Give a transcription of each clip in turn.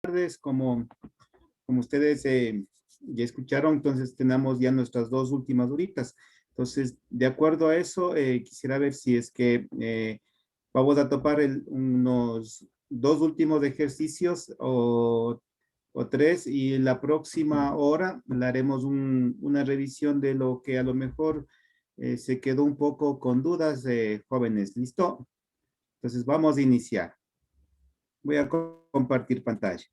tardes, como ustedes ya escucharon, entonces tenemos ya nuestras dos últimas horitas. Entonces, de acuerdo a eso, quisiera ver si es que vamos a topar unos dos últimos ejercicios o tres, y la próxima hora le haremos una revisión de lo que a lo mejor se quedó un poco con dudas, jóvenes. ¿Listo? Entonces, vamos a iniciar. Voy a compartir pantalla.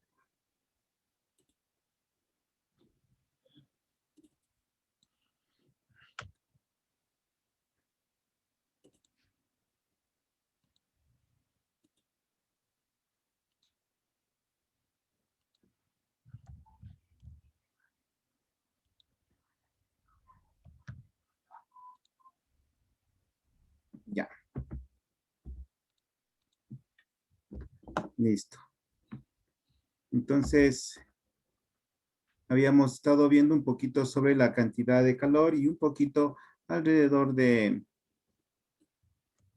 Ya. Listo. Entonces, habíamos estado viendo un poquito sobre la cantidad de calor y un poquito alrededor de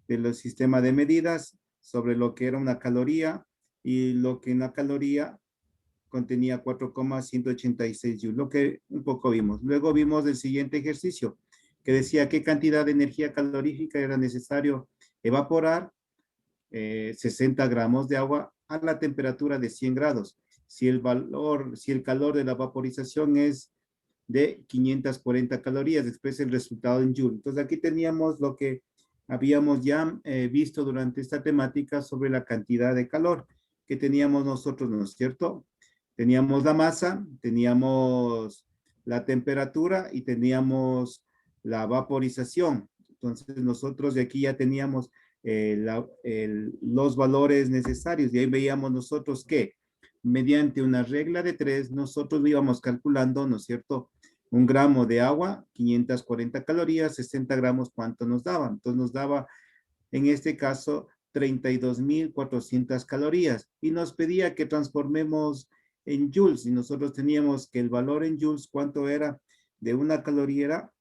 los sistemas de medidas, sobre lo que era una caloría y lo que una caloría contenía 4,186 joules, lo que un poco vimos. Luego vimos el siguiente ejercicio, que decía qué cantidad de energía calorífica era necesario evaporar 60 gramos de agua a la temperatura de 100 grados. Si el calor de la vaporización es de 540 calorías, expresa el resultado en Joule. Entonces aquí teníamos lo que habíamos ya visto durante esta temática sobre la cantidad de calor que teníamos nosotros, ¿no es cierto? Teníamos la masa, teníamos la temperatura y teníamos la vaporización. Entonces nosotros de aquí ya teníamos los valores necesarios, y ahí veíamos nosotros que mediante una regla de 3 nosotros íbamos calculando, ¿no es cierto? Un gramo de agua, 540 calorías, 60 gramos, ¿cuánto nos daba? Entonces nos daba, en este caso, 32,400 calorías, y nos pedía que transformemos en joules, y nosotros teníamos que el valor en joules, ¿cuánto era? De una caloría era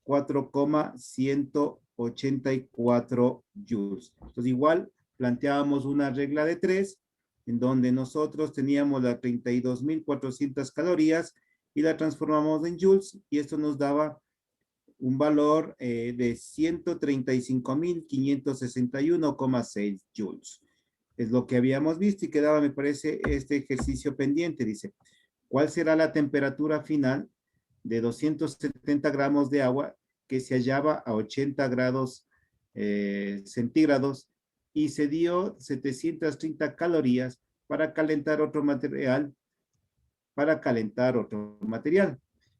4,184 joules. Entonces, igual planteábamos una regla de 3, en donde nosotros teníamos las 32,400 calorías y la transformamos en joules, y esto nos daba un valor de 135,561,6 joules. Es lo que habíamos visto, y quedaba, me parece, este ejercicio pendiente. Dice, ¿cuál será la temperatura final de 270 gramos de agua que se hallaba a 80 grados centígrados, y se dio 730 calorías para calentar otro material,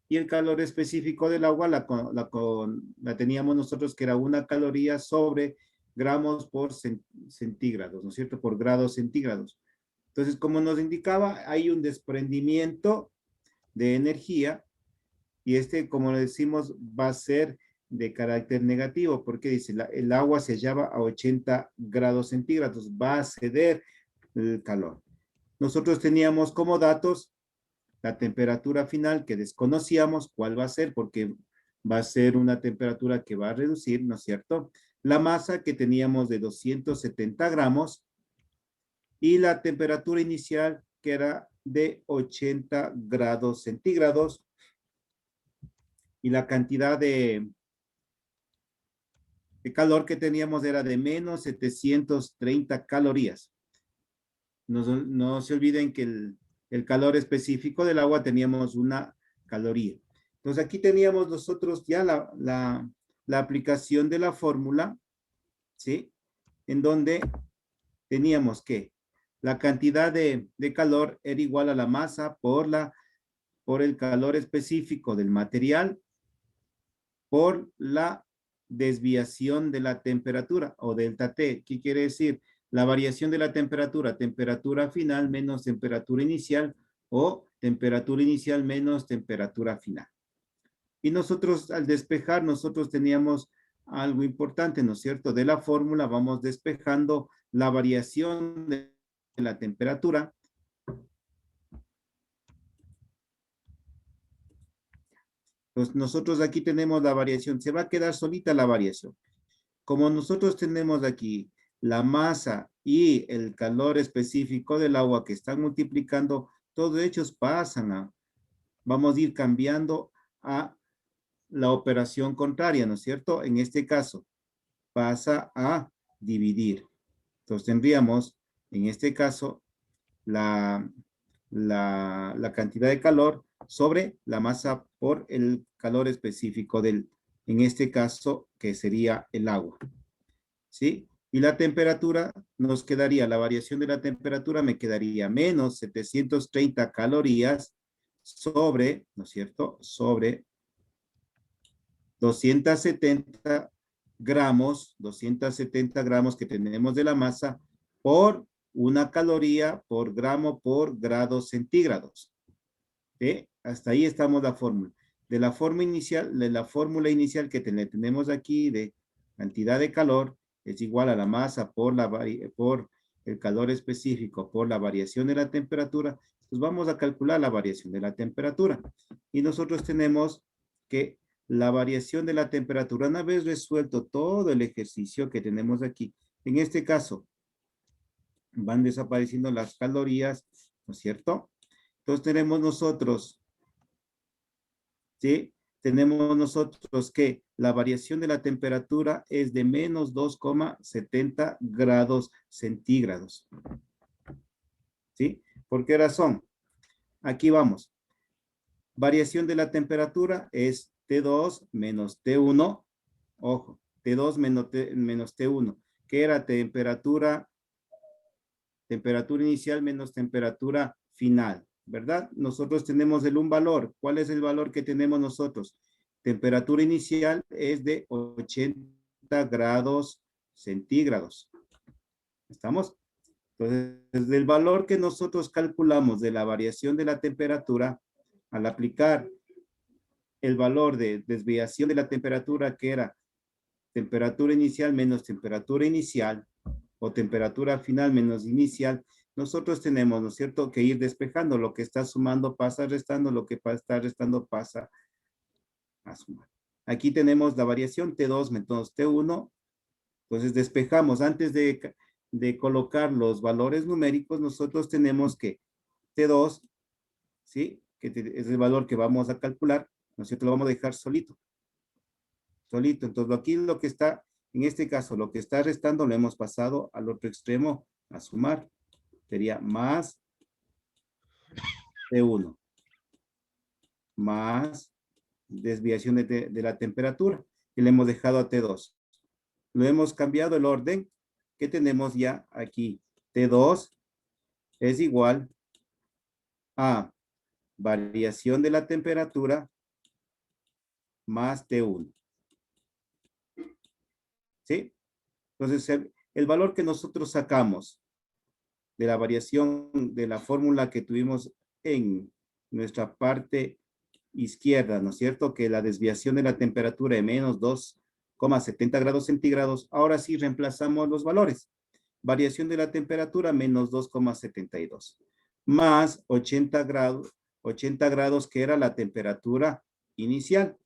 Y el calor específico del agua la teníamos nosotros, que era una caloría sobre gramos por centígrados, ¿no es cierto? Por grados centígrados. Entonces, como nos indicaba, hay un desprendimiento de energía, y como le decimos, va a ser de carácter negativo, porque dice, el agua se hallaba a 80 grados centígrados, va a ceder el calor. Nosotros teníamos como datos la temperatura final, que desconocíamos cuál va a ser, porque va a ser una temperatura que va a reducir, ¿no es cierto? La masa, que teníamos de 270 gramos, y la temperatura inicial, que era de 80 grados centígrados, y la cantidad de calor que teníamos era de menos 730 calorías. No se olviden que el calor específico del agua teníamos una caloría. Entonces aquí teníamos nosotros ya la aplicación de la fórmula, ¿sí? En donde teníamos que la cantidad de calor era igual a la masa por el calor específico del material por la desviación de la temperatura, o delta T. ¿Qué quiere decir? La variación de la temperatura final menos temperatura inicial, o temperatura inicial menos temperatura final. Y nosotros, al despejar, nosotros teníamos algo importante, ¿no es cierto? De la fórmula vamos despejando la variación de la temperatura. Pues nosotros aquí tenemos la variación, se va a quedar solita la variación. Como nosotros tenemos aquí la masa y el calor específico del agua que están multiplicando, todos ellos pasan vamos a ir cambiando a la operación contraria, ¿no es cierto? En este caso, pasa a dividir. Entonces tendríamos, en este caso, la cantidad de calor sobre la masa por el calor específico en este caso, que sería el agua. ¿Sí? Y la temperatura nos quedaría, la variación de la temperatura me quedaría menos 730 calorías sobre, ¿no es cierto? Sobre 270 gramos que tenemos de la masa por una caloría por gramo por grados centígrados. ¿Sí? Hasta ahí estamos la fórmula. De la fórmula inicial que tenemos aquí de cantidad de calor es igual a la masa por el calor específico por la variación de la temperatura, pues vamos a calcular la variación de la temperatura. Y nosotros tenemos que la variación de la temperatura, una vez resuelto todo el ejercicio que tenemos aquí, en este caso, van desapareciendo las calorías, ¿no es cierto? Entonces tenemos nosotros, ¿sí? Tenemos nosotros que la variación de la temperatura es de menos 2,70 grados centígrados. ¿Sí? ¿Por qué razón? Aquí vamos. Variación de la temperatura es T2 menos T1. Ojo, T2 menos T1, que era temperatura inicial menos temperatura final, ¿verdad? Nosotros tenemos un valor. ¿Cuál es el valor que tenemos nosotros? Temperatura inicial es de 80 grados centígrados. ¿Estamos? Entonces, del valor que nosotros calculamos de la variación de la temperatura, al aplicar el valor de desviación de la temperatura, que era temperatura inicial menos temperatura inicial, o temperatura final menos inicial, nosotros tenemos, ¿no es cierto?, que ir despejando. Lo que está sumando pasa restando, lo que está restando pasa a sumar. Aquí tenemos la variación T2 menos T1. Entonces despejamos. Antes de colocar los valores numéricos, nosotros tenemos que T2, ¿sí?, que es el valor que vamos a calcular, ¿no es cierto?, lo vamos a dejar solito. Solito. Entonces aquí lo que está, en este caso, lo que está restando lo hemos pasado al otro extremo a sumar. Sería más T1 más desviación de la temperatura y le hemos dejado a T2. Lo hemos cambiado el orden que tenemos ya aquí. T2 es igual a variación de la temperatura más T1. ¿Sí? Entonces, el valor que nosotros sacamos de la variación de la fórmula que tuvimos en nuestra parte izquierda, ¿no es cierto? Que la desviación de la temperatura de menos 2,70 grados centígrados, ahora sí reemplazamos los valores. Variación de la temperatura menos 2,72 más 80 grados que era la temperatura inicial.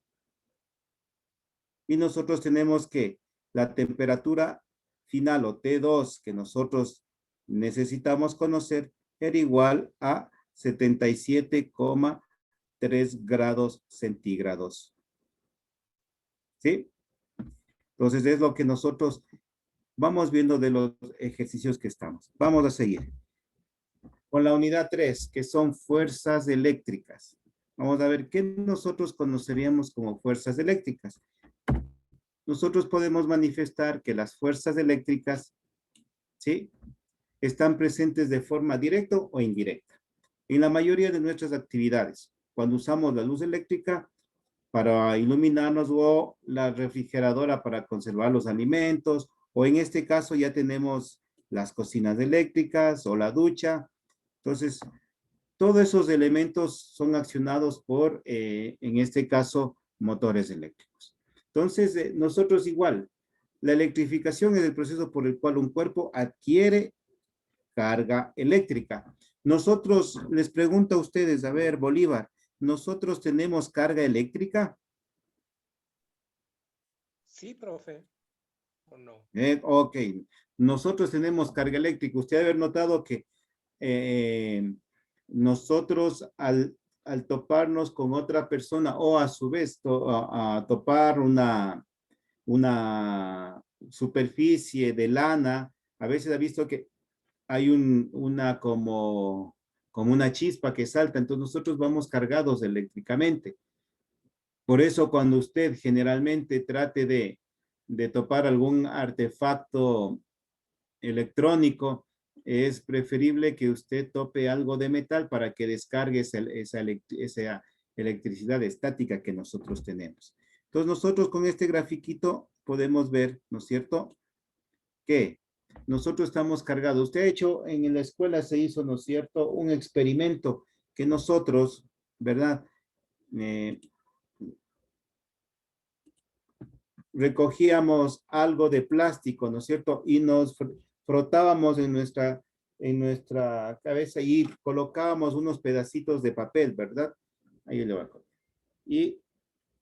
Y nosotros tenemos que la temperatura final o T2 que nosotros necesitamos conocer era igual a 77,3 grados centígrados. ¿Sí? Entonces es lo que nosotros vamos viendo de los ejercicios que estamos. Vamos a seguir. Con la unidad 3, que son fuerzas eléctricas. Vamos a ver qué nosotros conoceríamos como fuerzas eléctricas. Nosotros podemos manifestar que las fuerzas eléctricas, ¿sí?, están presentes de forma directa o indirecta. En la mayoría de nuestras actividades, cuando usamos la luz eléctrica para iluminarnos o la refrigeradora para conservar los alimentos, o en este caso ya tenemos las cocinas eléctricas o la ducha. Entonces, todos esos elementos son accionados por, en este caso, motores eléctricos. Entonces, nosotros igual, la electrificación es el proceso por el cual un cuerpo adquiere carga eléctrica. Nosotros, les pregunto a ustedes, a ver, Bolívar, ¿nosotros tenemos carga eléctrica? Sí, profe. ¿o no? Ok, nosotros tenemos carga eléctrica. Usted debe haber notado que eh, nosotros al toparnos con otra persona o a su vez a topar una superficie de lana, a veces ha visto que hay una como una chispa que salta, entonces nosotros vamos cargados eléctricamente. Por eso cuando usted generalmente trate de topar algún artefacto electrónico, es preferible que usted tope algo de metal para que descargue esa electricidad estática que nosotros tenemos. Entonces nosotros con este grafiquito podemos ver, ¿no es cierto?, que nosotros estamos cargados. Usted ha hecho, en la escuela se hizo, ¿no es cierto?, un experimento que nosotros, ¿verdad?, eh, recogíamos algo de plástico, ¿no es cierto? Y nos frotábamos en nuestra cabeza y colocábamos unos pedacitos de papel, ¿verdad? Ahí le va a colocar. Y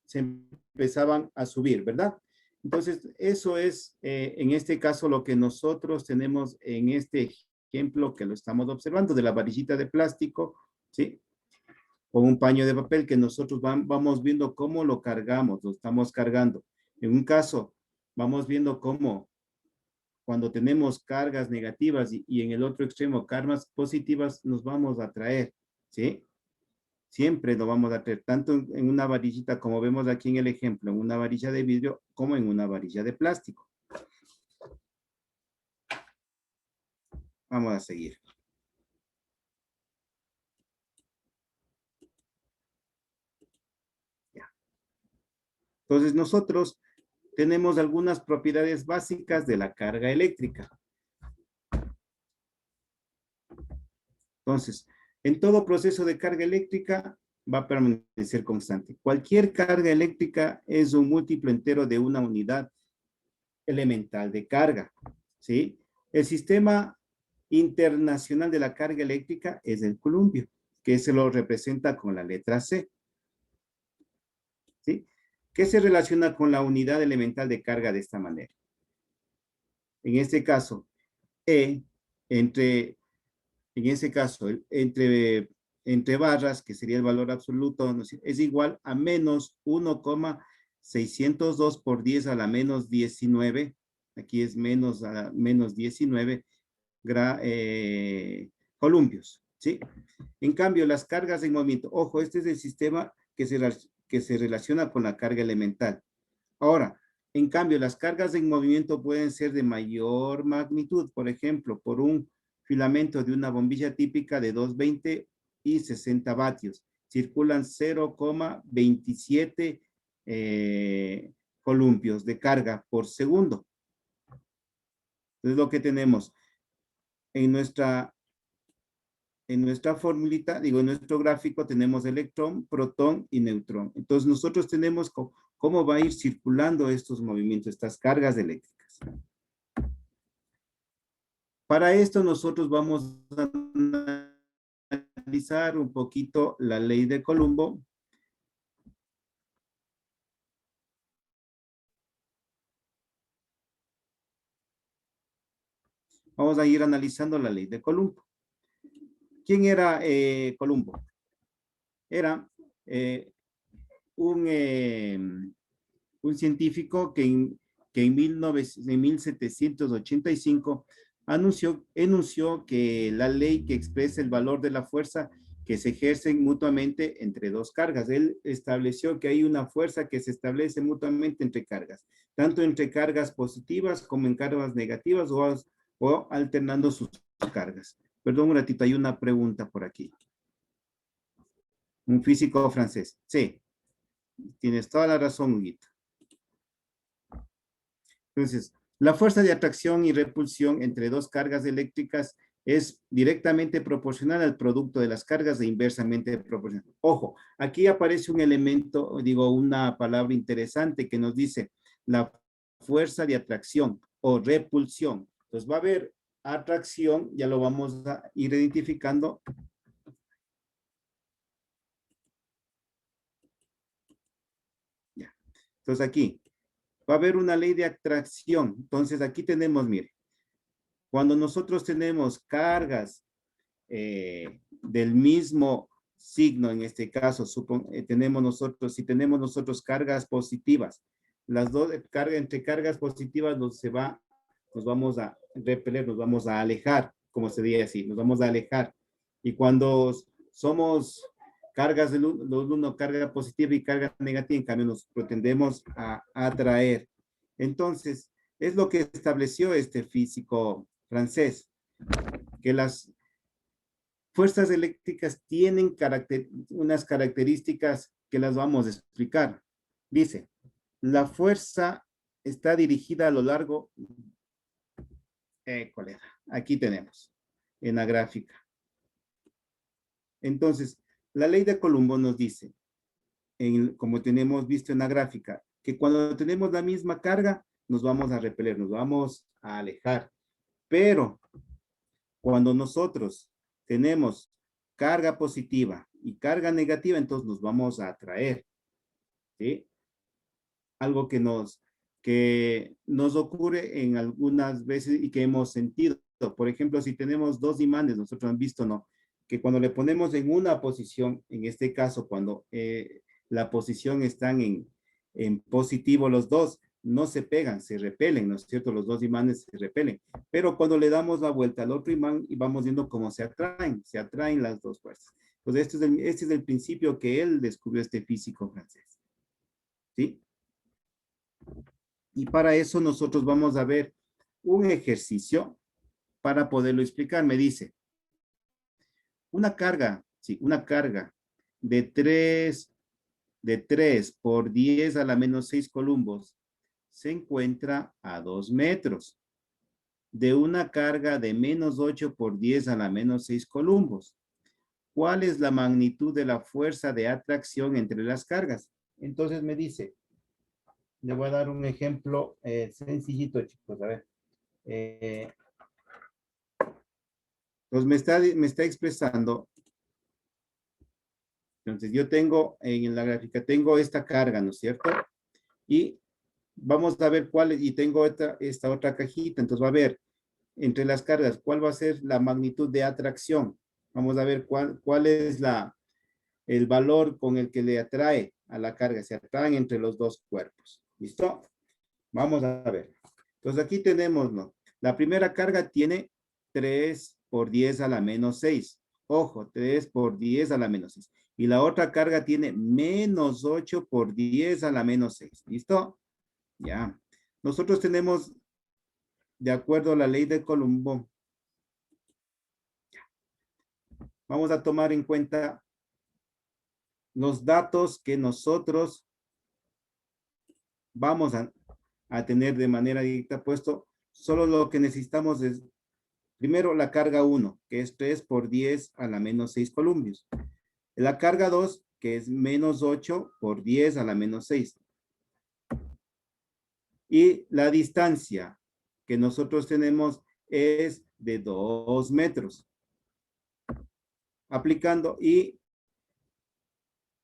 se empezaban a subir, ¿verdad? Entonces, eso es, en este caso, lo que nosotros tenemos en este ejemplo que lo estamos observando, de la varillita de plástico, ¿sí? Con un paño de papel que nosotros vamos viendo cómo lo cargamos, lo estamos cargando. En un caso, vamos viendo cómo cuando tenemos cargas negativas y en el otro extremo cargas positivas, nos vamos a traer, ¿sí? Siempre lo vamos a traer, tanto en una varillita, como vemos aquí en el ejemplo, en una varilla de vidrio, como en una varilla de plástico. Vamos a seguir. Ya. Entonces, nosotros tenemos algunas propiedades básicas de la carga eléctrica. Entonces, en todo proceso de carga eléctrica va a permanecer constante. Cualquier carga eléctrica es un múltiplo entero de una unidad elemental de carga, ¿sí? El sistema internacional de la carga eléctrica es el columpio, que se lo representa con la letra C, ¿sí? ¿Qué se relaciona con la unidad elemental de carga de esta manera? En este caso, E, entre en ese caso, entre barras, que sería el valor absoluto, es igual a menos 1,602 por 10 a la menos 19. Aquí es menos a la menos 19 columpios, ¿sí? En cambio, las cargas en movimiento, ojo, este es el sistema que se relaciona con la carga elemental. Ahora, en cambio, las cargas en movimiento pueden ser de mayor magnitud, por ejemplo, por un filamento de una bombilla típica de 220 y 60 vatios. Circulan 0,27 columpios de carga por segundo. Entonces, lo que tenemos en nuestra formulita, digo, en nuestro gráfico tenemos electrón, protón y neutrón. Entonces, nosotros tenemos cómo va a ir circulando estos movimientos, estas cargas eléctricas. Para esto nosotros vamos a analizar un poquito la ley de Colombo. Vamos a ir analizando la ley de Colombo. ¿Quién era Colombo? Era un científico que en 1785 enunció que la ley que expresa el valor de la fuerza que se ejercen mutuamente entre dos cargas. Él estableció que hay una fuerza que se establece mutuamente entre cargas, tanto entre cargas positivas como en cargas negativas o alternando sus cargas. Perdón un ratito, hay una pregunta por aquí. Un físico francés. Sí, tienes toda la razón, Huguito. Entonces, la fuerza de atracción y repulsión entre dos cargas eléctricas es directamente proporcional al producto de las cargas e inversamente proporcional. Ojo, aquí aparece un elemento, digo, una palabra interesante que nos dice la fuerza de atracción o repulsión. Entonces va a haber atracción, ya lo vamos a ir identificando. Ya. Entonces aquí, va a haber una ley de atracción. Entonces aquí tenemos, mire, cuando nosotros tenemos cargas del mismo signo, en este caso, tenemos nosotros, si tenemos nosotros cargas positivas, las dos entre cargas positivas nos vamos a repeler, nos vamos a alejar, como se dice así, nos vamos a alejar. Y cuando somos cargas del uno, carga positiva y carga negativa, en cambio nos pretendemos a atraer. Entonces, es lo que estableció este físico francés, que las fuerzas eléctricas tienen unas características que las vamos a explicar. Dice, la fuerza está dirigida a lo largo, colega, aquí tenemos, en la gráfica. Entonces, la ley de Colombo nos dice, como tenemos visto en la gráfica, que cuando tenemos la misma carga, nos vamos a repeler, nos vamos a alejar. Pero cuando nosotros tenemos carga positiva y carga negativa, entonces nos vamos a atraer, ¿sí? Algo que nos ocurre en algunas veces y que hemos sentido. Por ejemplo, si tenemos dos imanes, nosotros han visto, ¿no? Que cuando le ponemos en una posición, en este caso, cuando la posición están en positivo los dos, no se pegan, se repelen, ¿no es cierto? Los dos imanes se repelen. Pero cuando le damos la vuelta al otro imán y vamos viendo cómo se atraen las dos fuerzas. Pues este es el principio que él descubrió, este físico francés. ¿Sí? Y para eso nosotros vamos a ver un ejercicio para poderlo explicar. Me dice, una carga de 3 por 10 a la menos 6 columbos se encuentra a 2 metros de una carga de menos 8 por 10 a la menos 6 columbos. ¿Cuál es la magnitud de la fuerza de atracción entre las cargas? Entonces me dice, le voy a dar un ejemplo sencillito, chicos. A ver. Pues me está expresando. Entonces yo tengo en la gráfica, tengo esta carga, ¿no es cierto? Y vamos a ver cuál, y tengo esta otra cajita. Entonces va a ver entre las cargas, cuál va a ser la magnitud de atracción. Vamos a ver cuál es el valor con el que le atrae a la carga. Se atraen entre los dos cuerpos. ¿Listo? Vamos a ver. Entonces aquí tenemos, ¿no? La primera carga tiene 3 por 10 a la menos 6. Ojo, 3 por 10 a la menos 6. Y la otra carga tiene menos 8 por 10 a la menos 6. ¿Listo? Ya. Nosotros tenemos, de acuerdo a la ley de Colombo, vamos a tomar en cuenta los datos que nosotros vamos a tener de manera directa puesto. Solo lo que necesitamos es, primero, la carga 1, que es 3 por 10 a la menos 6 columbios. La carga 2, que es menos 8 por 10 a la menos 6. Y la distancia que nosotros tenemos es de 2 metros. Aplicando y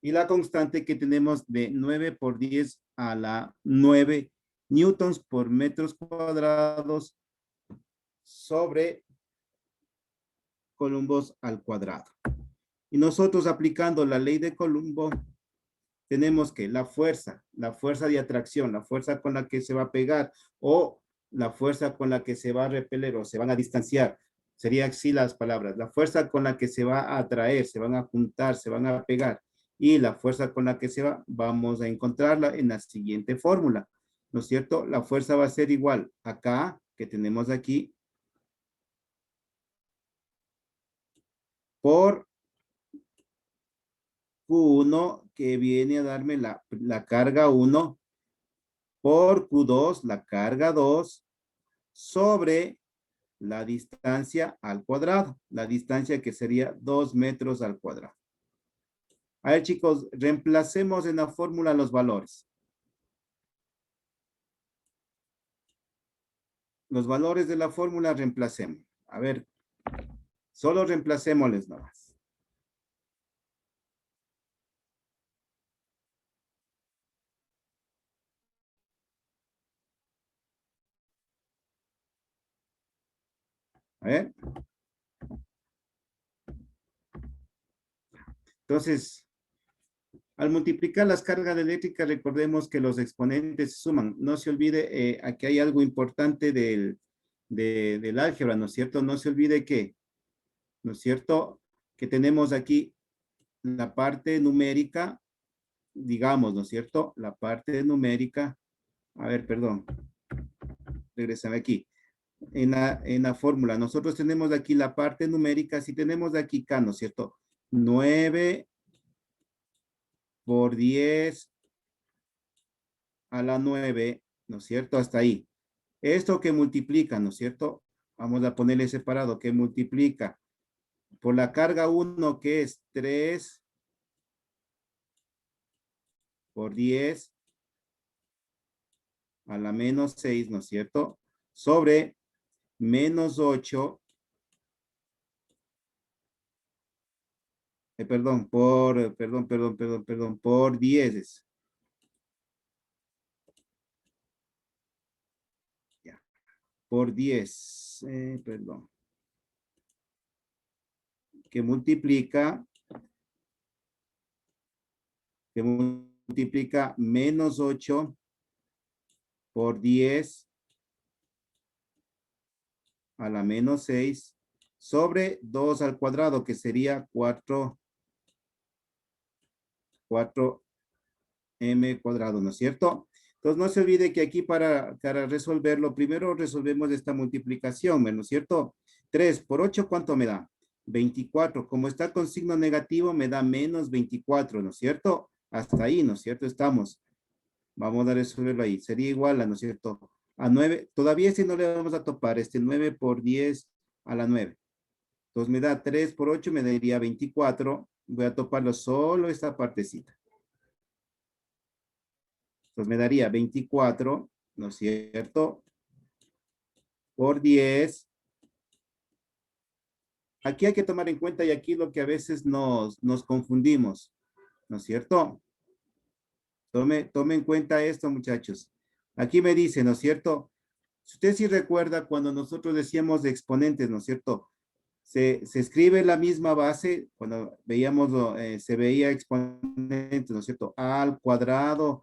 la constante que tenemos de 9 por 10 a la 9 newtons por metros cuadrados sobre columbos al cuadrado. Y nosotros aplicando la ley de Colombo, tenemos que la fuerza de atracción, la fuerza con la que se va a pegar o la fuerza con la que se va a repeler o se van a distanciar, serían así las palabras, la fuerza con la que se va a atraer, se van a juntar, se van a pegar y la fuerza con la que se va, vamos a encontrarla en la siguiente fórmula, ¿no es cierto? La fuerza va a ser igual acá, que tenemos aquí, por Q1, que viene a darme la carga 1, por Q2, la carga 2, sobre la distancia al cuadrado, la distancia que sería 2 metros al cuadrado. A ver, chicos, reemplacemos en la fórmula los valores. Los valores de la fórmula reemplacemos. A ver, solo reemplacémosles nomás. A ver. Entonces, al multiplicar las cargas eléctricas, recordemos que los exponentes se suman. No se olvide, aquí hay algo importante del álgebra, ¿no es cierto? No se olvide que, ¿no es cierto? Que tenemos aquí la parte numérica, digamos, ¿no es cierto? La parte numérica, a ver, perdón, regresame aquí. En la fórmula, nosotros tenemos aquí la parte numérica, si tenemos aquí K, ¿no es cierto? 9 por 10 a la 9, ¿no es cierto? Hasta ahí. Esto que multiplica, ¿no es cierto? Vamos a ponerle separado, que multiplica por la carga 1, que es 3 por 10 a la menos 6, ¿no es cierto? Sobre menos 8, por 10. Ya, por 10, perdón. Que multiplica menos 8 por 10 a la menos 6 sobre 2 al cuadrado, que sería 4m cuadrado, ¿no es cierto? Entonces, no se olvide que aquí para resolverlo, primero resolvemos esta multiplicación, ¿no es cierto? 3 por 8, ¿cuánto me da? 24. Como está con signo negativo, me da menos 24, ¿no es cierto? Hasta ahí, ¿no es cierto? Estamos. Vamos a resolverlo ahí. Sería igual a, ¿no es cierto? A 9. Todavía este no le vamos a topar. 9 por 10 a la 9. Entonces me da 3 por 8, me daría 24. Voy a toparlo solo esta partecita. Entonces me daría 24, ¿no es cierto? Por 10. Aquí hay que tomar en cuenta y aquí lo que a veces nos confundimos, ¿no es cierto? Tome en cuenta esto, muchachos. Aquí me dice, ¿no es cierto? Si usted sí recuerda cuando nosotros decíamos de exponentes, ¿no es cierto? Se escribe la misma base, cuando veíamos, se veía exponentes, ¿no es cierto? A al cuadrado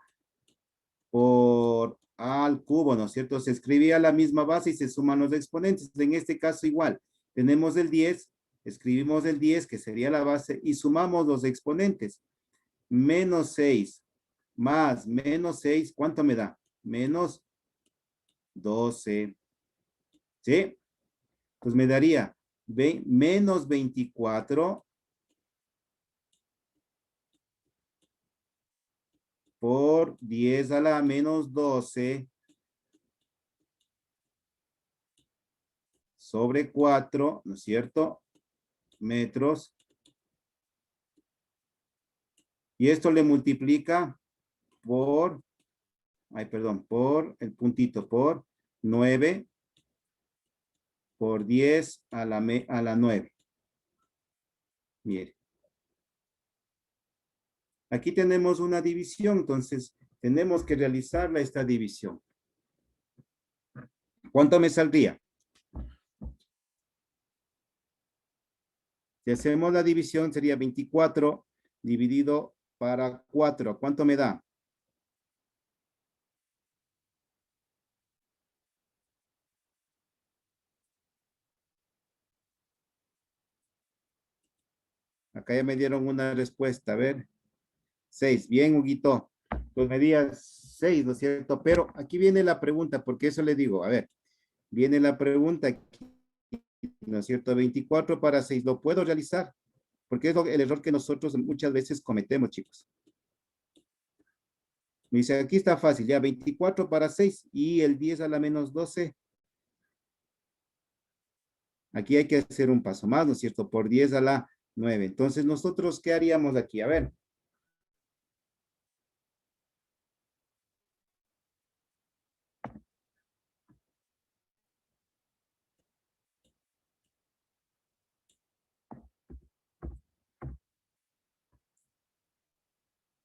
por A al cubo, ¿no es cierto? Se escribía la misma base y se suman los exponentes. En este caso igual, tenemos el 10, escribimos el 10, que sería la base, y sumamos los exponentes. Menos 6 más menos 6, ¿cuánto me da? Menos 12, ¿sí? Pues me daría menos 24 por 10 a la menos 12 sobre 4, ¿no es cierto? Metros. Y esto le multiplica por, por el puntito, por 9 por 10 a la 9. Mire. Aquí tenemos una división, entonces tenemos que realizarla esta división. ¿Cuánto me saldría? Si hacemos la división sería 24 dividido para 4. ¿Cuánto me da? Acá ya me dieron una respuesta. A ver. 6. Bien, Huguito. Pues me digas 6, ¿no es cierto? Pero aquí viene la pregunta, porque eso le digo. A ver, viene la pregunta aquí, ¿no es cierto? 24 para 6. ¿Lo puedo realizar? Porque es el error que nosotros muchas veces cometemos, chicos. Me dice, aquí está fácil, ya 24 para 6 y el 10 a la menos 12. Aquí hay que hacer un paso más, ¿no es cierto? Por 10 a la 9. Entonces, ¿nosotros qué haríamos aquí? A ver.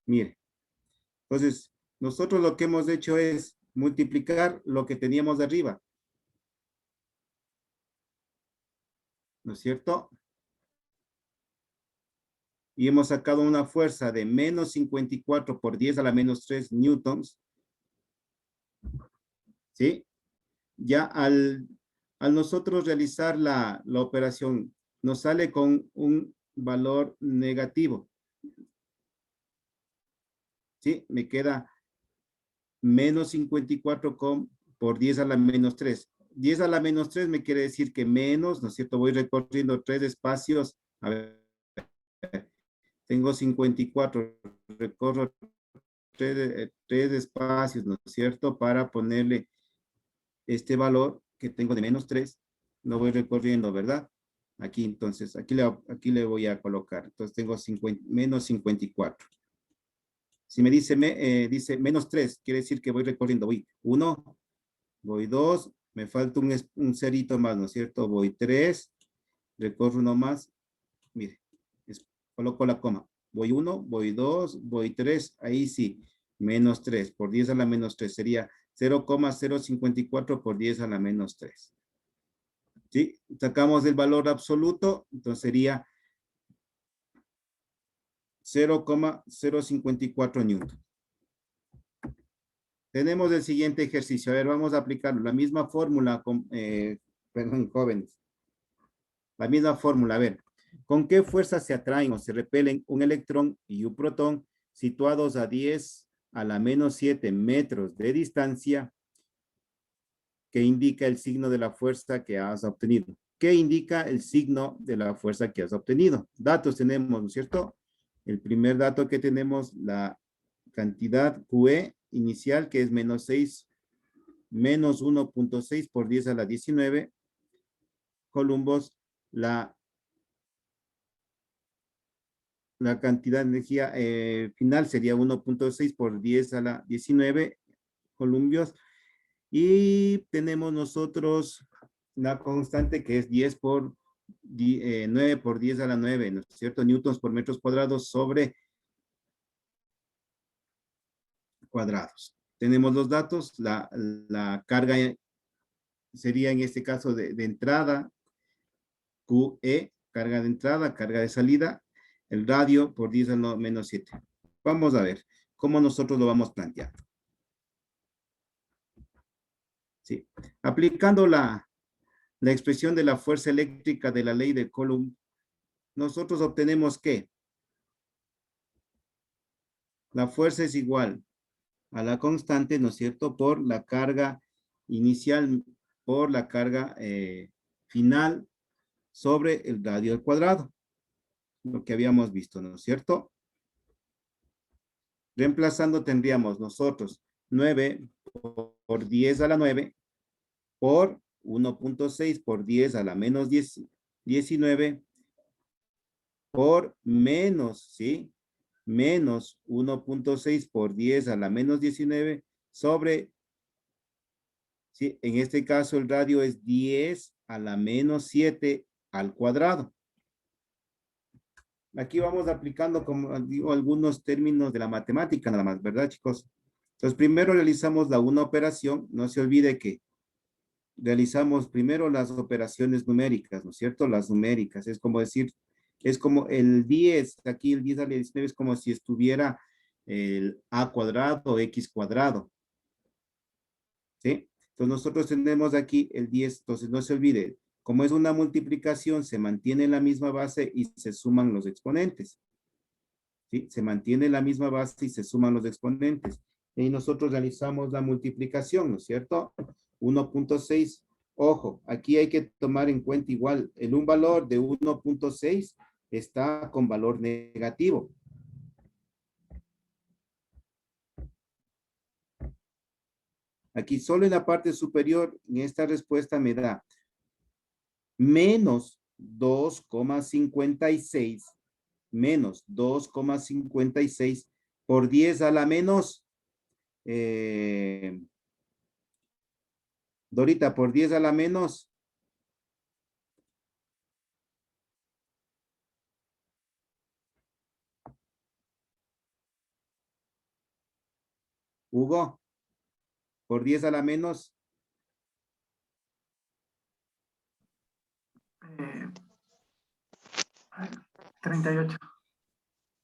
Mire. Entonces, nosotros lo que hemos hecho es multiplicar lo que teníamos de arriba. ¿no es cierto? Y hemos sacado una fuerza de menos 54 por 10 a la menos 3 newtons, ¿sí? Ya al nosotros realizar la operación, nos sale con un valor negativo, ¿sí? Me queda menos 54 por 10 a la menos 3. 10 a la menos 3 me quiere decir que menos, ¿no es cierto? Voy recorriendo 3 espacios. A ver, tengo 54, recorro 3 espacios, ¿no es cierto? Para ponerle este valor que tengo de menos 3, lo voy recorriendo, ¿verdad? Aquí, entonces, aquí le voy a colocar. Entonces, tengo menos 54. Si me dice, dice menos 3, quiere decir que voy recorriendo. Voy 1, voy 2, me falta un cerito más, ¿no es cierto? Voy 3, recorro uno más. Mire, coloco la coma. Voy 1, voy 2, voy 3, ahí sí, menos 3, por 10 a la menos 3 sería 0,054 por 10 a la menos 3. ¿Sí? Sacamos el valor absoluto, entonces sería 0,054 newton. Tenemos el siguiente ejercicio. A ver, vamos a aplicarlo. La misma fórmula, perdón, jóvenes. La misma fórmula. A ver, ¿con qué fuerza se atraen o se repelen un electrón y un protón situados a 10 a la menos 7 metros de distancia que indica el signo de la fuerza que has obtenido? ¿Qué indica el signo de la fuerza que has obtenido? Datos tenemos, ¿no es cierto? El primer dato que tenemos, la cantidad QE inicial, que es menos 6, menos 1.6 por 10 a la 19 columbos, la cantidad de energía final sería 1.6 por 10 a la 19 columbios. Y tenemos nosotros la constante que es 10 por 9 por 10 a la 9, ¿no es cierto? Newtons por metros cuadrados sobre cuadrados. Tenemos los datos, la carga sería en este caso de entrada, QE, carga de entrada, carga de salida, el radio por 10 a la menos 7. Vamos a ver cómo nosotros lo vamos planteando. Sí. Aplicando la expresión de la fuerza eléctrica de la ley de Coulomb, nosotros obtenemos que la fuerza es igual a la constante, ¿no es cierto?, por la carga inicial, por la carga final sobre el radio al cuadrado, lo que habíamos visto, ¿no es cierto? Reemplazando tendríamos nosotros 9 por 10 a la 9 por 1.6 por 10 a la menos 19 por menos, ¿sí? Menos 1.6 por 10 a la menos 19 sobre, ¿sí? En este caso el radio es 10 a la menos 7 al cuadrado. Aquí vamos aplicando, como digo, algunos términos de la matemática nada más, ¿verdad, chicos? Entonces, primero realizamos la una operación. No se olvide que realizamos primero las operaciones numéricas, ¿no es cierto? Las numéricas. Es como decir, es como el 10, aquí el 10 a la 19 es como si estuviera el a cuadrado o x cuadrado, ¿sí? Entonces, nosotros tenemos aquí el 10, entonces no se olvide, como es una multiplicación, se mantiene la misma base y se suman los exponentes. ¿Sí? Se mantiene la misma base y se suman los exponentes. Y nosotros realizamos la multiplicación, ¿no es cierto? 1.6. Ojo, aquí hay que tomar en cuenta igual, en un valor de 1.6 está con valor negativo. Aquí solo en la parte superior, en esta respuesta me da menos 2,56 menos 2,56 por 10 a la menos Dorita, por 10 a la menos. Hugo, por 10 a la menos. 38.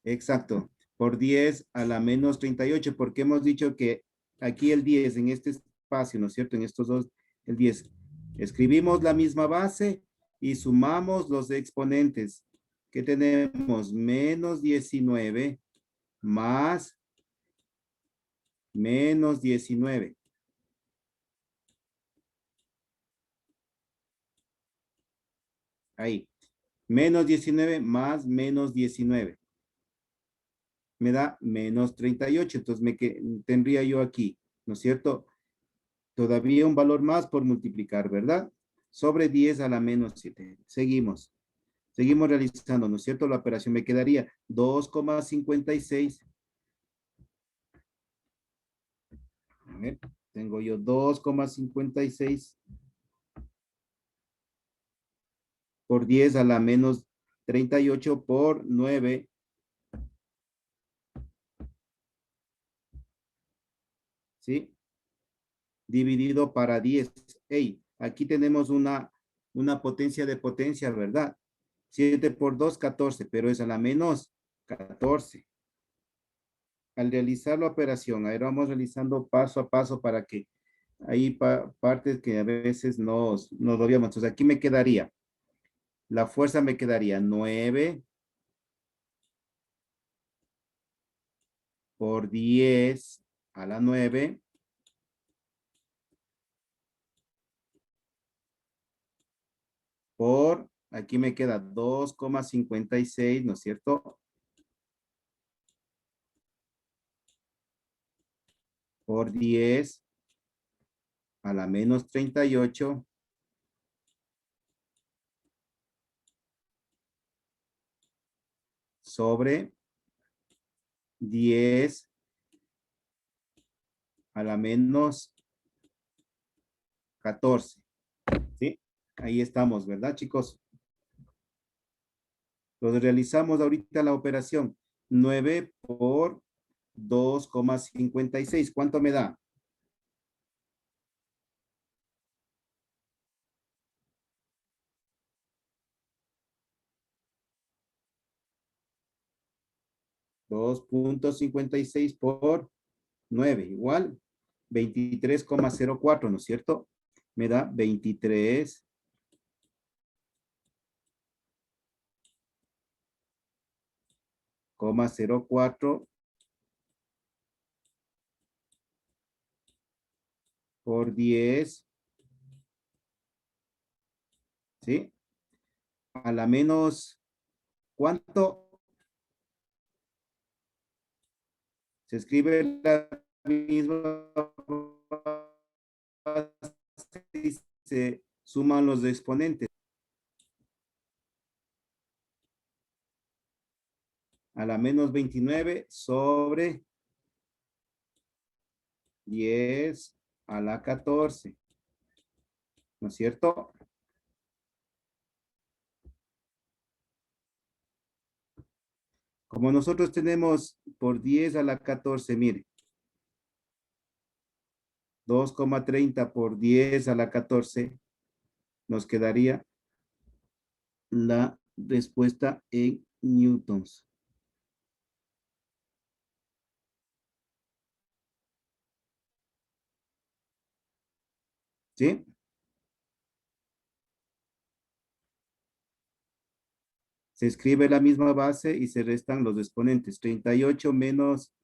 Exacto. Por 10 a la menos 38, porque hemos dicho que aquí el 10 en este espacio, ¿no es cierto? En estos dos, el 10. Escribimos la misma base y sumamos los exponentes. ¿Qué tenemos? Menos 19 más menos 19. Ahí. Menos 19 más menos 19. Me da menos 38. Entonces tendría yo aquí, ¿no es cierto? Todavía un valor más por multiplicar, ¿verdad? Sobre 10 a la menos 7. Seguimos. Seguimos realizando, ¿no es cierto? La operación me quedaría 2,56. A ver, tengo yo 2,56 por 10 a la menos 38 por 9. ¿Sí? Dividido para 10. Hey, aquí tenemos una potencia de potencia, ¿verdad? 7 por 2, 14, pero es a la menos 14. Al realizar la operación, ahí vamos realizando paso a paso para que hay partes que a veces nos olvidamos. Entonces aquí me quedaría, la fuerza me quedaría 9 por 10 a la 9 por, aquí me queda 2,56, ¿no es cierto? Por 10 a la menos 38 sobre 10 a la menos 14. ¿Sí? Ahí estamos, ¿verdad, chicos? Entonces realizamos ahorita la operación. 9 por 2,56. ¿Cuánto me da? 2,56 por 9, igual 23,04, ¿no es cierto? Me da 23,04 por 10, ¿sí? A la menos, ¿cuánto? Se escribe la misma y se suman los exponentes. A la menos 29 sobre 10 a la 14. ¿No es cierto? Como nosotros tenemos por 10 a la 14, mire, 2,30 por 10 a la 14, nos quedaría la respuesta en newtons. ¿Sí? Se escribe la misma base y se restan los exponentes. 38 menos,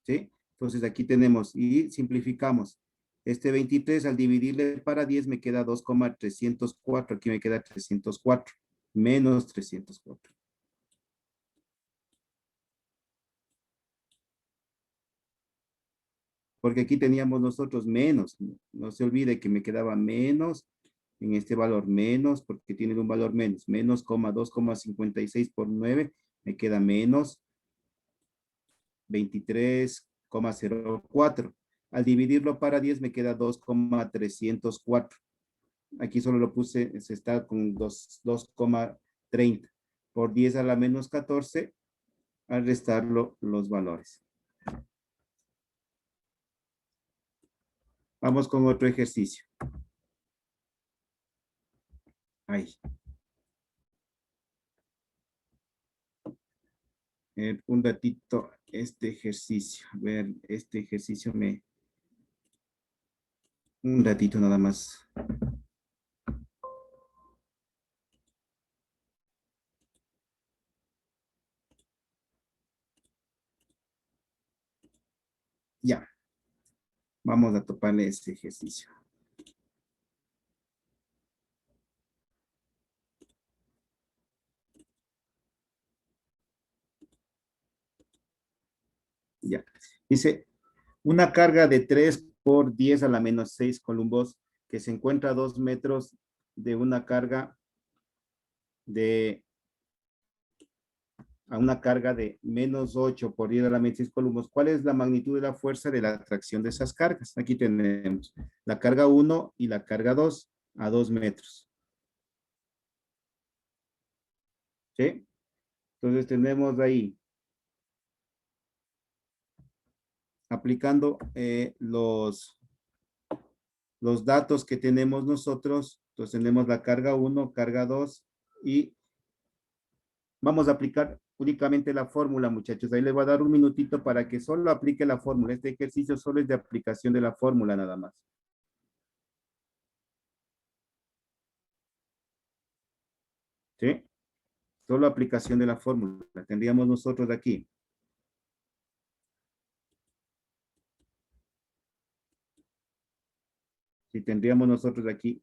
¿sí? Entonces aquí tenemos y simplificamos. Este 23 al dividirle para 10 me queda 2,304. Aquí me queda 304 menos 304. Porque aquí teníamos nosotros menos. No se olvide que me quedaba menos en este valor, menos, porque tiene un valor menos. Menos, 2,56 por 9, me queda menos 23,04. Al dividirlo para 10 me queda 2,304. Aquí solo lo puse, se está con 2,30. Por 10 a la menos 14, al restarlo los valores. Vamos con otro ejercicio. Ahí. Un ratito este ejercicio. A ver, este ejercicio un ratito nada más. Ya. Vamos a toparle este ejercicio. Ya. Dice, una carga de 3 por 10 a la menos 6 columbos que se encuentra a 2 metros de una carga de a una carga de menos 8 por 10 a la menos 6 columbos. ¿Cuál es la magnitud de la fuerza de la atracción de esas cargas? Aquí tenemos la carga 1 y la carga 2 a 2 metros. ¿Sí? Entonces tenemos ahí, aplicando los datos que tenemos nosotros, entonces tenemos la carga 1, carga 2 y vamos a aplicar únicamente la fórmula, muchachos. Ahí les voy a dar un minutito para que solo aplique la fórmula. Este ejercicio solo es de aplicación de la fórmula nada más. ¿Sí? Solo aplicación de la fórmula. La tendríamos nosotros aquí. Si tendríamos nosotros aquí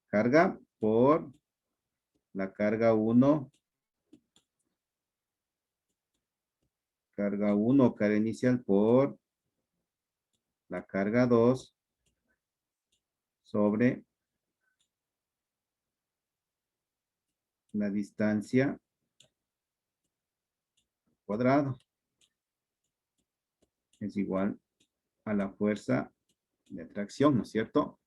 carga por la carga 1, carga inicial por la carga 2 sobre la distancia cuadrado es igual a la fuerza de atracción, ¿no es cierto?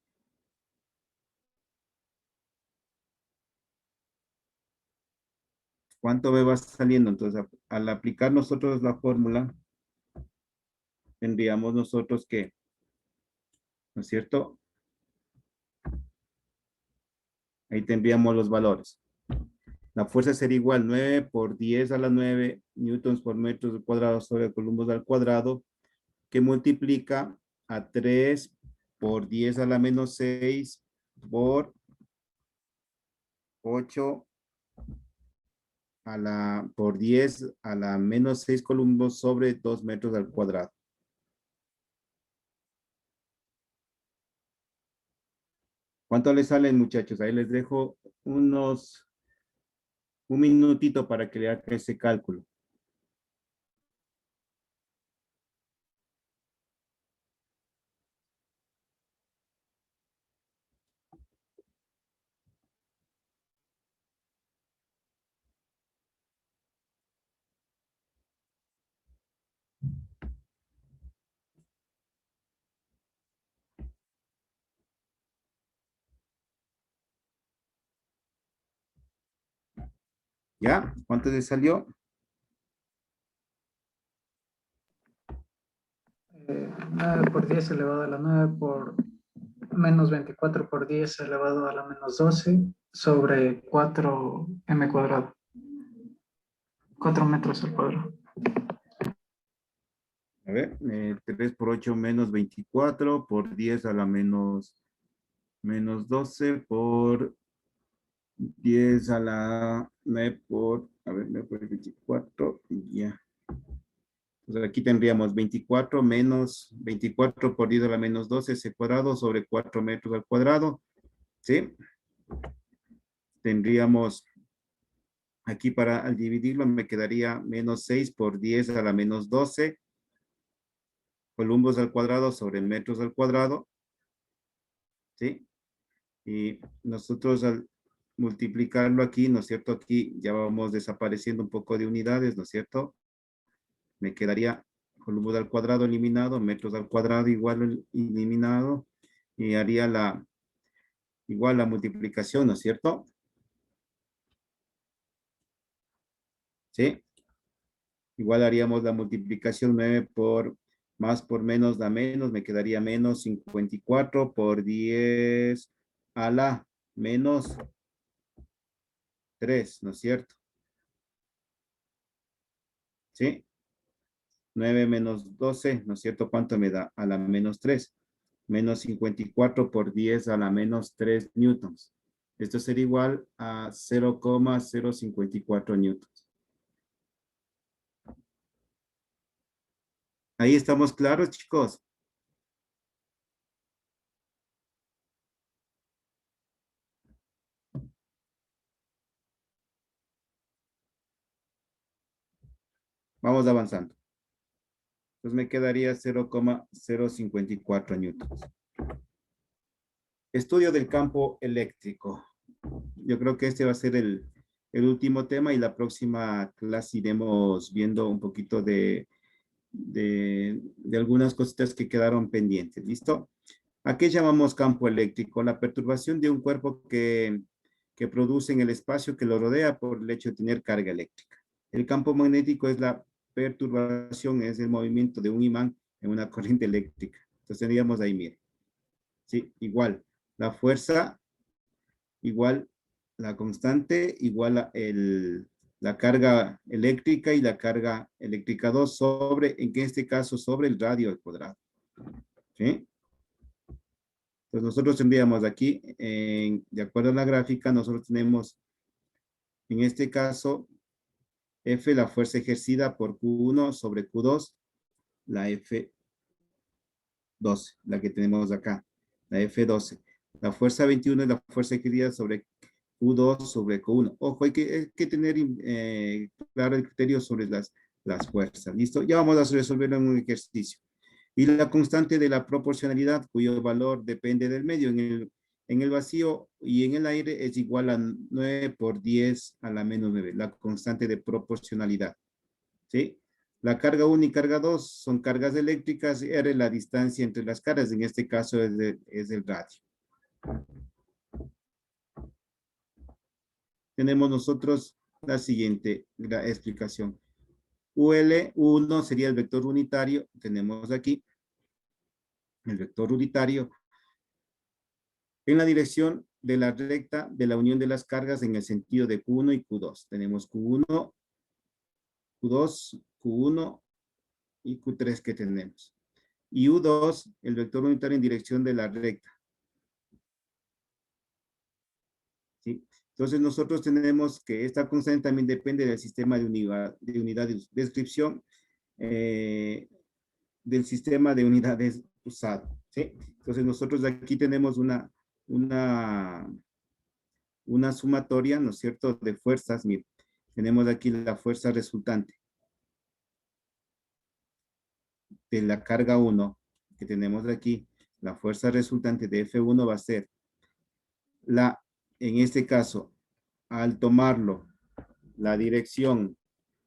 ¿Cuánto me va saliendo? Entonces, al aplicar nosotros la fórmula, tendríamos nosotros que, ¿no es cierto? Ahí tendríamos los valores. La fuerza sería igual 9 por 10 a la 9 newtons por metro cuadrado sobre columbos al cuadrado, que multiplica a 3 por 10 a la menos 6 por 8 por 10 a la menos 6 columbos sobre 2 metros al cuadrado. ¿Cuánto les salen, muchachos? Ahí les dejo un minutito para que le hagan ese cálculo. ¿Ya? ¿Cuánto les salió? 9 por 10 elevado a la 9 por menos 24 por 10 elevado a la menos 12 sobre 4m cuadrado. 4 metros al cuadrado. A ver, 3 por 8 menos 24 por 10 a la menos 12 por 10 a la 9 por, a ver, 9 por 24 y ya. Entonces aquí tendríamos 24 menos 24 por 10 a la menos 12 ese cuadrado sobre 4 metros al cuadrado. ¿Sí? Tendríamos aquí al dividirlo me quedaría menos 6 por 10 a la menos 12 columbos al cuadrado sobre metros al cuadrado. ¿Sí? Y nosotros al multiplicarlo aquí, ¿no es cierto? Aquí ya vamos desapareciendo un poco de unidades, ¿no es cierto? Me quedaría columbos al cuadrado eliminado, metros al cuadrado igual eliminado, y haría igual la multiplicación, ¿no es cierto? ¿Sí? Igual haríamos la multiplicación 9 por más por menos da menos, me quedaría menos 54 por 10 a la menos 3, ¿no es cierto? ¿Sí? 9 menos 12, ¿no es cierto? ¿Cuánto me da? A la menos 3. Menos 54 por 10 a la menos 3 newtons. Esto sería igual a 0,054 newtons. Ahí estamos claros, chicos. Vamos avanzando. Entonces me quedaría 0,054 newtons. Estudio del campo eléctrico. Yo creo que este va a ser el último tema y la próxima clase iremos viendo un poquito de algunas cositas que quedaron pendientes. ¿Listo? ¿A qué llamamos campo eléctrico? La perturbación de un cuerpo que produce en el espacio que lo rodea por el hecho de tener carga eléctrica. El campo magnético es la perturbación, es el movimiento de un imán en una corriente eléctrica. Entonces tendríamos ahí, mire. Sí, igual. La fuerza, igual la constante, igual la carga eléctrica y la carga eléctrica 2 sobre, en este caso, sobre el radio al cuadrado. ¿Sí? Entonces nosotros tendríamos aquí, de acuerdo a la gráfica, nosotros tenemos, en este caso, F, la fuerza ejercida por Q1 sobre Q2, la F12, la que tenemos acá, la F12. La fuerza 21 es la fuerza ejercida sobre Q2 sobre Q1. Ojo, hay que tener claro el criterio sobre las fuerzas. ¿Listo? Ya vamos a resolverlo en un ejercicio. Y la constante de la proporcionalidad, cuyo valor depende del medio. En el vacío y en el aire es igual a 9 por 10 a la menos 9, la constante de proporcionalidad. ¿Sí? La carga 1 y carga 2 son cargas eléctricas, R la distancia entre las cargas, en este caso es el radio. Tenemos nosotros la siguiente explicación. UL1 sería el vector unitario, tenemos aquí el vector unitario en la dirección de la recta de la unión de las cargas en el sentido de Q1 y Q2. Tenemos Q1, Q2, Q1 y Q3 que tenemos. Y U2, el vector unitario en dirección de la recta. ¿Sí? Entonces nosotros tenemos que esta constante también depende del sistema de unidad de descripción del sistema de unidades usado. ¿Sí? Entonces nosotros aquí tenemos una sumatoria, ¿no es cierto?, de fuerzas. Mira, tenemos aquí la fuerza resultante de la carga 1 que tenemos aquí. La fuerza resultante de F1 va a ser en este caso, al tomarlo, la dirección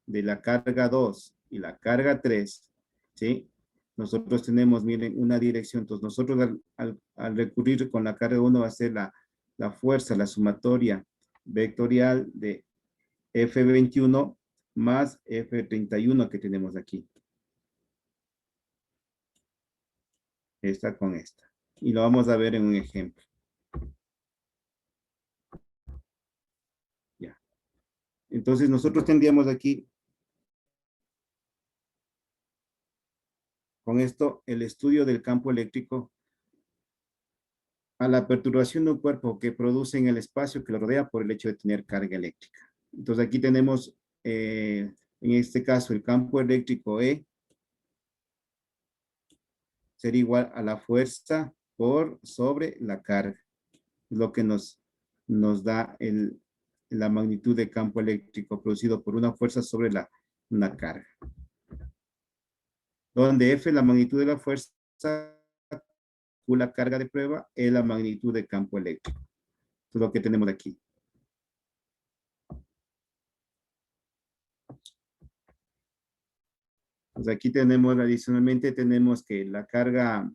de la carga 2 y la carga 3, ¿sí? Nosotros tenemos, miren, una dirección. Entonces, nosotros al recurrir con la carga 1 va a ser la fuerza, la sumatoria vectorial de F21 más F31 que tenemos aquí. Esta con esta. Y lo vamos a ver en un ejemplo. Ya. Entonces, nosotros tendríamos aquí con esto el estudio del campo eléctrico a la perturbación de un cuerpo que produce en el espacio que lo rodea por el hecho de tener carga eléctrica. Entonces aquí tenemos, en este caso, el campo eléctrico E sería igual a la fuerza por sobre la carga, lo que nos da la magnitud de campo eléctrico producido por una fuerza sobre una carga. Donde F es la magnitud de la fuerza, la carga de prueba, es la magnitud de campo eléctrico. Eso es lo que tenemos aquí. Pues aquí tenemos, adicionalmente, tenemos que la carga,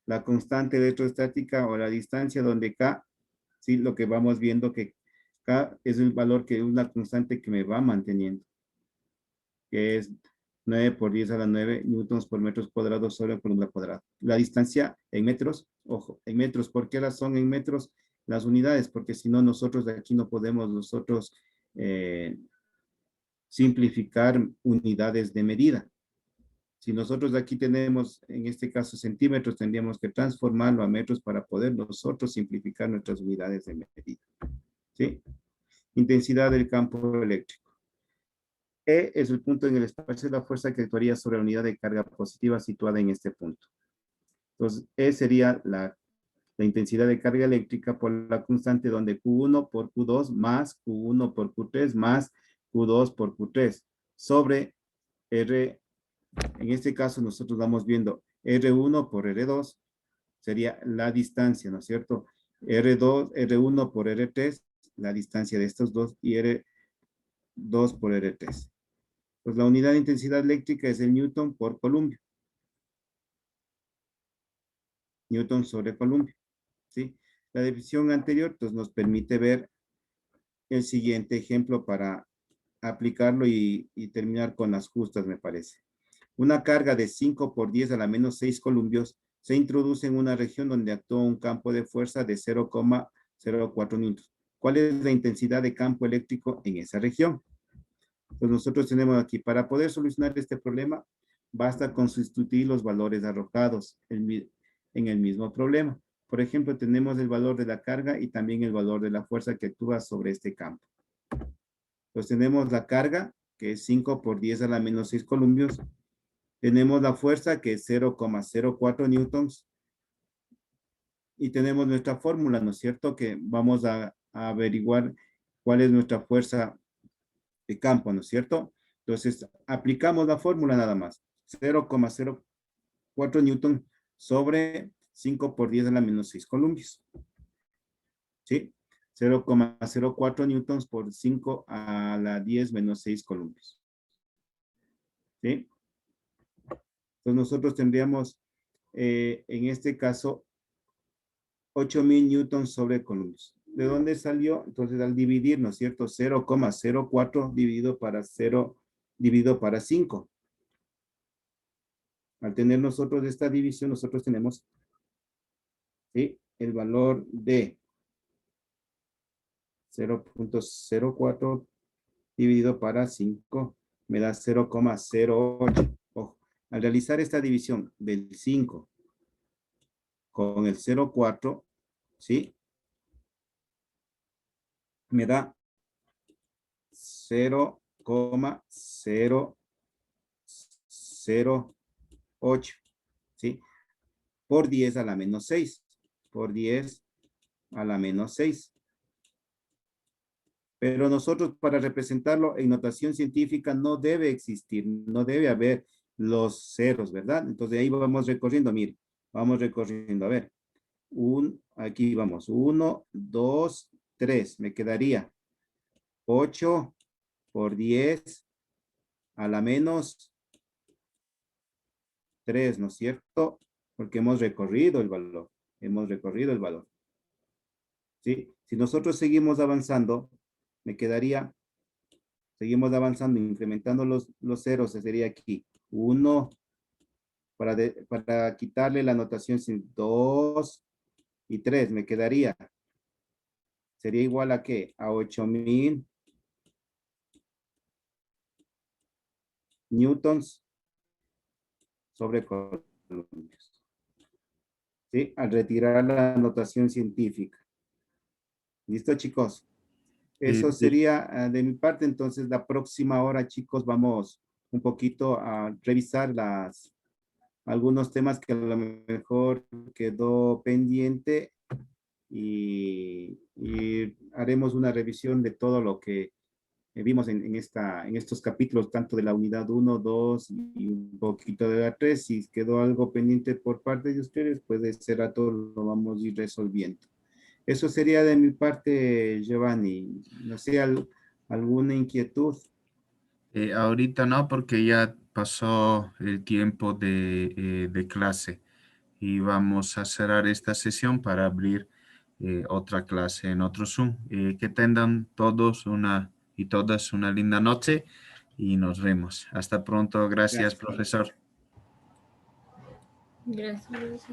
la constante electrostática o la distancia donde K, sí, lo que vamos viendo que K es el valor que es una constante que me va manteniendo, que es 9 por 10 a la 9 newtons por metros cuadrados sobre columna cuadrada. La distancia en metros, ojo, en metros, ¿por qué razón en metros? las unidades, porque si no nosotros de aquí no podemos nosotros simplificar unidades de medida. Si nosotros aquí tenemos, en este caso, centímetros, tendríamos que transformarlo a metros para poder nosotros simplificar nuestras unidades de medida. ¿Sí? Intensidad del campo eléctrico. E es el punto en el espacio de la fuerza que actuaría sobre la unidad de carga positiva situada en este punto. Entonces, E sería la intensidad de carga eléctrica por la constante donde Q1 por Q2 más Q1 por Q3 más Q2 por Q3 sobre R. En este caso nosotros vamos viendo R1 por R2 sería la distancia, ¿no es cierto? R1 por R3, la distancia de estos dos, y R2 por R3. Pues la unidad de intensidad eléctrica es el Newton por columpio. Newton sobre columpio, ¿sí? La definición anterior pues, nos permite ver el siguiente ejemplo para aplicarlo y terminar con las justas, me parece. Una carga de 5 por 10 a la menos 6 columpios se introduce en una región donde actúa un campo de fuerza de 0,04 newtons. ¿Cuál es la intensidad de campo eléctrico en esa región? Pues nosotros tenemos aquí, para poder solucionar este problema, basta con sustituir los valores arrojados en el mismo problema. Por ejemplo, tenemos el valor de la carga y también el valor de la fuerza que actúa sobre este campo. Pues tenemos la carga, que es 5 por 10 a la menos 6 columpios. Tenemos la fuerza, que es 0,04 newtons. Y tenemos nuestra fórmula, ¿no es cierto? Que vamos a averiguar cuál es nuestra fuerza de campo, ¿no es cierto? Entonces, aplicamos la fórmula nada más. 0,04 newton sobre 5 por 10 a la menos 6 columpios. ¿Sí? 0,04 newtons por 5 a la 10 menos 6 columpios. ¿Sí? Entonces, nosotros tendríamos, en este caso, 8,000 newtons sobre columpios. ¿De dónde salió? Entonces, al dividir, ¿no es cierto? 0,04 dividido para 0, dividido para 5. Al tener nosotros esta división, nosotros tenemos, ¿sí?, el valor de 0,04 dividido para 5 me da 0,08. Ojo, al realizar esta división del 5 con el 0,4, ¿sí?, me da 0,008, ¿sí? Por 10 a la menos 6. Por 10 a la menos 6. Pero nosotros para representarlo en notación científica no debe existir, no debe haber los ceros, ¿verdad? Entonces ahí vamos recorriendo, mire, vamos recorriendo, a ver. Aquí vamos, 1, 2, 3, me quedaría 8 por 10 a la menos 3, ¿no es cierto? Porque hemos recorrido el valor, ¿sí? Si nosotros seguimos avanzando, me quedaría, seguimos avanzando, incrementando los ceros, sería aquí, 1, para quitarle la notación, 2 y 3, me quedaría, sería igual a ¿qué? A 8,000 newtons sobre columpios. ¿Sí? Al retirar la notación científica. ¿Listo, chicos? Eso sería de mi parte. Entonces, la próxima hora, chicos, vamos un poquito a revisar algunos temas que a lo mejor quedó pendiente y haremos una revisión de todo lo que vimos en estos capítulos, tanto de la unidad 1, 2 y un poquito de la 3. Si quedó algo pendiente por parte de ustedes, pues de ese rato lo vamos a ir resolviendo. Eso sería de mi parte, Giovanni. No sé, ¿alguna inquietud? Ahorita no, porque ya pasó el tiempo de clase y vamos a cerrar esta sesión para abrir otra clase en otro Zoom. Que tengan todos y todas una linda noche y nos vemos. Hasta pronto. Gracias, Gracias. profesor. Gracias.